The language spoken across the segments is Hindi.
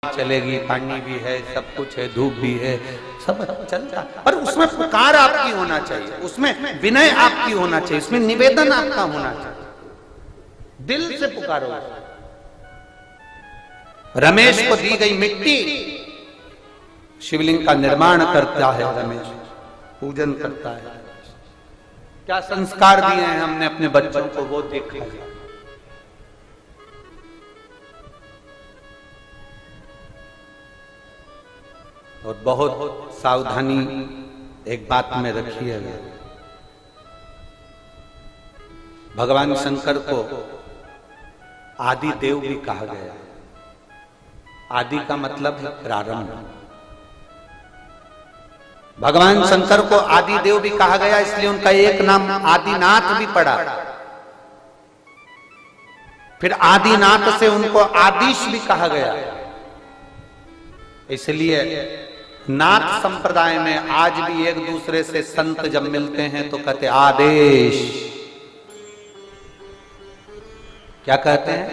चलेगी, पानी भी है, सब कुछ है, धूप भी है, सब चलता, पर उसमें पुकार आपकी होना चाहिए, उसमें विनय आपकी होना चाहिए, उसमें निवेदन आपका होना चाहिए, दिल से पुकारो। रमेश को दी गई मिट्टी शिवलिंग का निर्माण करता है, रमेश पूजन करता है। क्या संस्कार दिए हैं हमने अपने बच्चों को, वो देखा है। और बहुत सावधानी एक बात में रखिएगा, भगवान शंकर को आदि देव भी कहा गया। आदि का मतलब है प्रारंभ। भगवान शंकर को आदि देव भी कहा गया, इसलिए उनका एक नाम आदिनाथ भी पड़ा। फिर आदिनाथ से उनको आदिश भी कहा गया। इसलिए नाथ संप्रदाय में आज भी एक दूसरे से संत जब मिलते हैं तो कहते आदेश। क्या कहते हैं?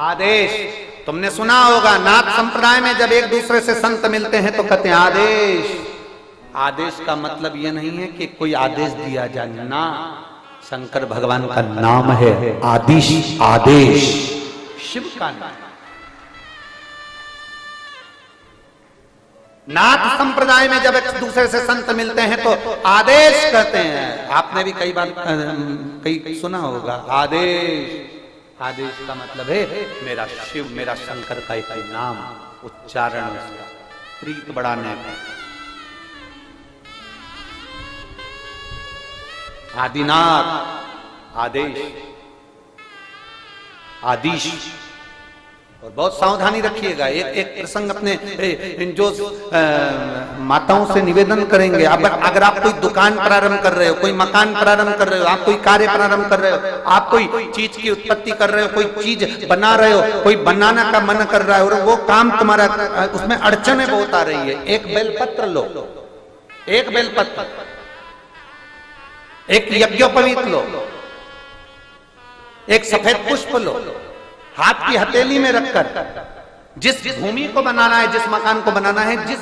आदेश। तुमने सुना होगा, नाथ संप्रदाय में जब एक दूसरे से संत मिलते हैं तो कहते हैं आदेश। आदेश का मतलब यह नहीं है कि कोई आदेश दिया जाए ना, शंकर भगवान का नाम है आदिश, आदेश शिव का नाम। नाथ संप्रदाय में जब एक दूसरे से संत मिलते हैं तो आदेश कहते हैं। आपने भी कई बार कई सुना होगा आदेश। आदेश का मतलब है मेरा शिव, मेरा शंकर का एक नाम, उच्चारण उसका, प्रीत बढ़ाने का। आदिनाथ, आदेश, आदिश। और बहुत सावधानी रखिएगा। एक प्रसंग अपने जो माताओं से निवेदन करेंगे, अगर आप कोई दुकान प्रारंभ कर रहे हो, कोई मकान प्रारंभ कर रहे हो, आप कोई कार्य प्रारंभ कर रहे हो, आप कोई चीज की उत्पत्ति कर रहे हो, कोई चीज बना रहे हो, कोई बनाना का मन कर रहा है और वो काम तुम्हारा, उसमें अड़चनें बहुत आ रही है, एक बेलपत्र लो, एक बेलपत्र, एक यज्ञोपवीत लो, एक सफेद पुष्प लो, हाथ की हथेली में रखकर जिस भूमि को बनाना है, जिस मकान को बनाना है, जिस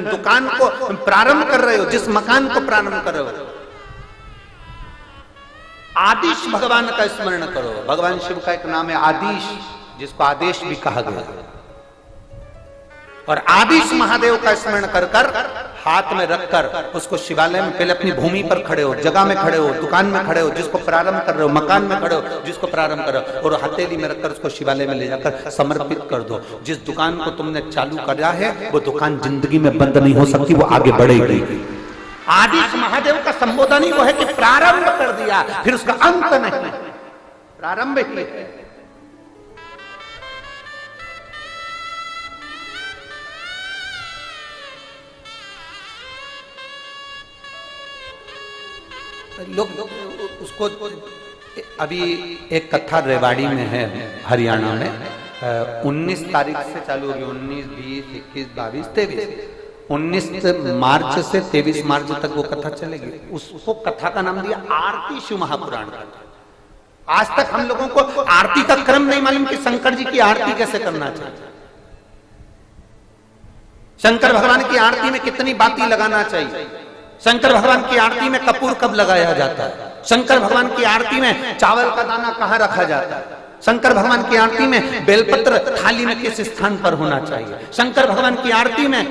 दुकान को प्रारंभ कर रहे हो, जिस मकान को प्रारंभ कर रहे हो, आदिश भगवान का स्मरण करो। भगवान शिव का एक नाम है आदिश, जिसको आदेश भी कहा गया। और आदिश महादेव का स्मरण कर कर हाथ में रखकर उसको शिवालय में, पहले अपनी भूमि पर खड़े हो, जगह में खड़े हो, दुकान में खड़े हो, जिसको प्रारंभ कर रहे हो, मकान में खड़े हो, जिसको प्रारंभ कर रहे हो, और हथेली में रखकर उसको शिवालय में ले जाकर समर्पित कर दो। जिस दुकान को तुमने चालू करा है वो दुकान जिंदगी में बंद नहीं हो सकती, वो आगे बढ़ेगी। आदिश महादेव का संबोधन ही वो है कि प्रारंभ कर दिया, फिर उसका अंत नहीं, प्रारंभ ही है। लोग उसको, अभी एक कथा रेवाड़ी में है हरियाणा में, 19 तारीख से चालू होगी, 19, 20, 21, 22, 23, 19 मार्च से 23 मार्च तक वो कथा चलेगी। उसको कथा का नाम दिया आरती शिव महापुराण का। आज तक हम लोगों को आरती का क्रम नहीं मालूम कि शंकर जी की आरती कैसे करना चाहिए, शंकर भगवान की आरती में कितनी बाती लगाना चाहिए, शंकर भगवान की आरती में कपूर कब लगाया जाता है, शंकर भगवान की आरती में चावल का दाना कहां रखा जाता है, शंकर भगवान की आरती में बेलपत्र थाली में किस स्थान पर होना चाहिए, शंकर भगवान की आरती में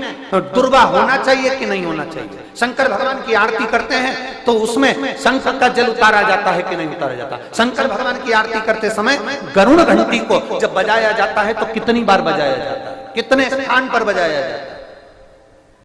दुर्वा होना चाहिए कि नहीं होना चाहिए, शंकर भगवान की आरती करते हैं तो उसमें शंख का जल उतारा जाता है कि नहीं उतारा जाता, शंकर भगवान की आरती करते समय गरुड़ घंटी को जब बजाया जाता है तो कितनी बार बजाया जाता है, कितने स्थान पर बजाया जाता है,